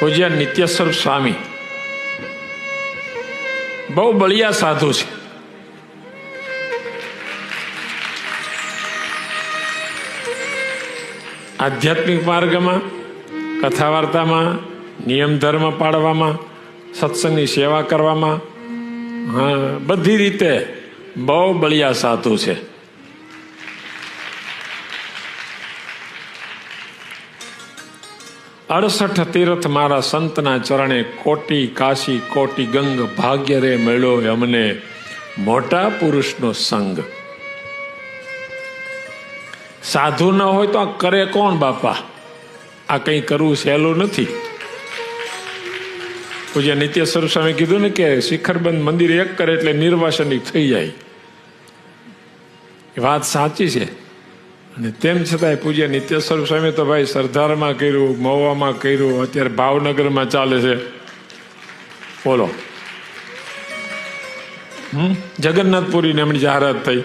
પૂજ્ય નિત્ય સ્વરૂપ સ્વામી બહુ બળિયા સાધુ છે. આધ્યાત્મિક માર્ગમાં, કથા વાર્તામાં, નિયમ ધર્મ પાળવામાં, સત્સંગની સેવા કરવામાં, હા, બધી રીતે બહુ બળિયા સાધુ છે. અડસઠ તીર્થ મારા સંતના ચરણે, કોટી કાશી કોટી ગંગ, ભાગ્ય રે મળ્યો અમને મોટા પુરુષનો સંગ. સાધુ ન હોય તો આ કરે કોણ બાપા? આ કંઈ કરવું સહેલું નથી. પૂજ્ય નિત્ય સ્વરૂપ સ્વામી કીધું ને કે શિખરબંધ મંદિર એક કરે એટલે નિર્વાસનિક થઈ જાય. એ વાત સાચી છે. અને તેમ છતાંય પૂજ્ય નિત્ય સ્વરૂપ સ્વામી તો ભાઈ સરદારમાં કર્યું, મહુવામાં કર્યું, અત્યારે ભાવનગરમાં ચાલે છે. બોલો, જગન્નાથપુરીને એમની જાહેરાત થઈ.